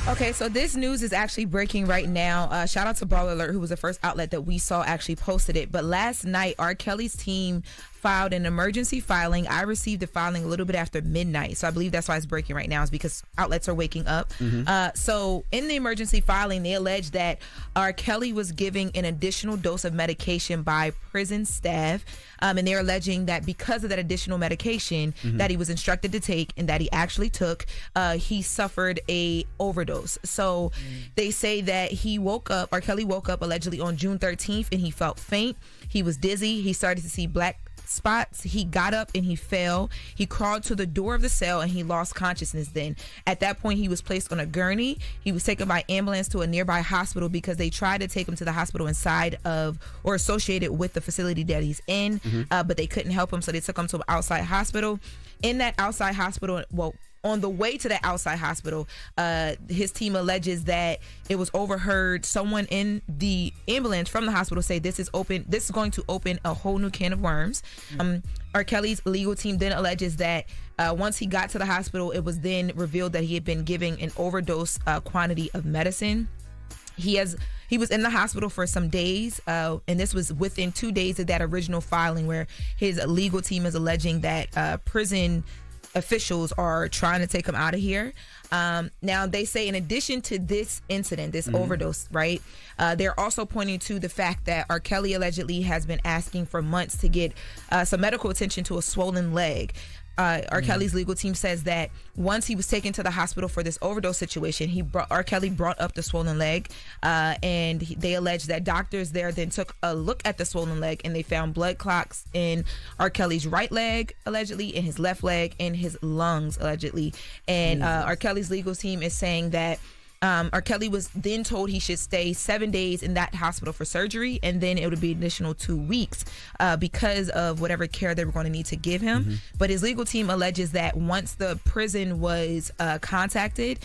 Okay, so this news is actually breaking right now. Shout out to Baller Alert, who was the first outlet that we saw actually posted it. But last night, R. Kelly's team filed an emergency filing. I received the filing a little bit after midnight, so I believe that's why it's breaking right now, is because outlets are waking up. So in the emergency filing, they allege that R. Kelly was giving an additional dose of medication by prison staff, and they're alleging that because of that additional medication that he was instructed to take and that he actually took, he suffered a overdose. So they say that R. Kelly woke up allegedly on June 13th and he felt faint. He was dizzy. He started to see black spots. He got up and he fell. He crawled to the door of the cell and he lost consciousness then. At that point, he was placed on a gurney. He was taken by ambulance to a nearby hospital because they tried to take him to the hospital inside of or associated with the facility that he's in, but they couldn't help him, so they took him to an outside hospital. In that outside hospital, on the way to the outside hospital, his team alleges that it was overheard someone in the ambulance from the hospital say, this is going to open a whole new can of worms. R. Kelly's legal team then alleges that once he got to the hospital, it was then revealed that he had been giving an overdose quantity of medicine. He was in the hospital for some days, and this was within 2 days of that original filing where his legal team is alleging that prison officials are trying to take him out of here. Now, they say in addition to this incident, this overdose, right, they're also pointing to the fact that R. Kelly allegedly has been asking for months to get some medical attention to a swollen leg. R. Kelly's legal team says that once he was taken to the hospital for this overdose situation, R. Kelly brought up the swollen leg, and they allege that doctors there then took a look at the swollen leg and they found blood clots in R. Kelly's right leg, allegedly, in his left leg, in his lungs, allegedly. And R. Kelly's legal team is saying that R. Kelly was then told he should stay 7 days in that hospital for surgery, and then it would be an additional 2 weeks because of whatever care they were going to need to give him. But his legal team alleges that once the prison was contacted,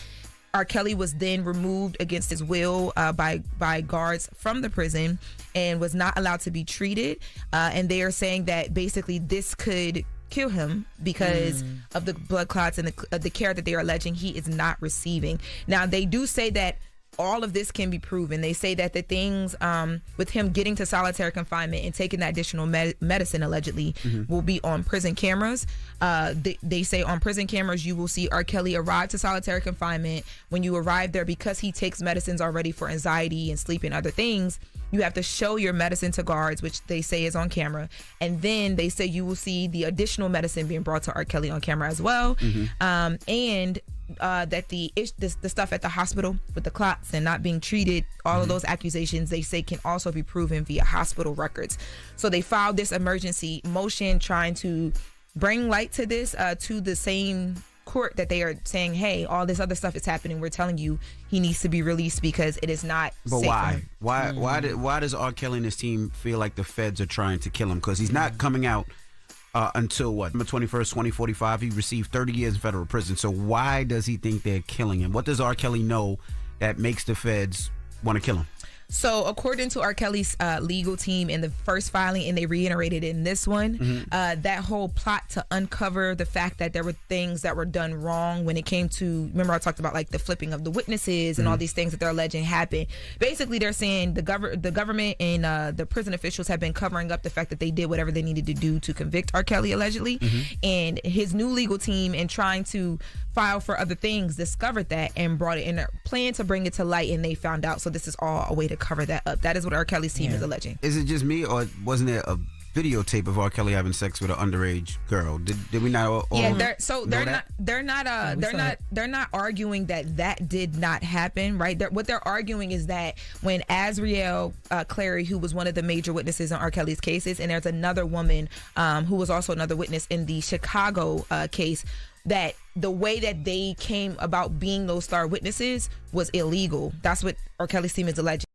R. Kelly was then removed against his will by guards from the prison and was not allowed to be treated. And they are saying that basically this could kill him because of the blood clots and the care that they are alleging he is not receiving. Now, they do say that all of this can be proven. They say that the things with him getting to solitary confinement and taking that additional medicine allegedly will be on prison cameras. They say on prison cameras you will see R. Kelly arrive to solitary confinement. When you arrive there, because he takes medicines already for anxiety and sleep and other things, you have to show your medicine to guards, which they say is on camera. And then they say you will see the additional medicine being brought to R. Kelly on camera as well. And that the stuff at the hospital with the clots and not being treated, all of those accusations, they say can also be proven via hospital records. So they filed this emergency motion trying to bring light to this, to the same court that they are saying, hey, all this other stuff is happening. We're telling you he needs to be released because it is not safe for him. Why does R. Kelly and his team feel like the feds are trying to kill him? Because he's not coming out until what, November 21st, 2045. He received 30 years in federal prison. So why does he think they're killing him? What does R. Kelly know that makes the feds want to kill him? So according to R. Kelly's legal team in the first filing, and they reiterated in this one, that whole plot to uncover the fact that there were things that were done wrong when it came to, remember I talked about like the flipping of the witnesses and all these things that they're alleging happened. Basically, they're saying the government and the prison officials have been covering up the fact that they did whatever they needed to do to convict R. Kelly allegedly. And his new legal team, in trying to file for other things, discovered that and brought it in a plan to bring it to light, and they found out. So this is all a way to cover that up. That is what R. Kelly's team is alleging. Is it just me, or wasn't there a videotape of R. Kelly having sex with an underage girl? Did we not all they're not arguing that did not happen, right? What they're arguing is that when Azriel Clary, who was one of the major witnesses in R. Kelly's cases, and there's another woman who was also another witness in the Chicago case, that the way that they came about being those star witnesses was illegal. That's what R. Kelly's team is alleging.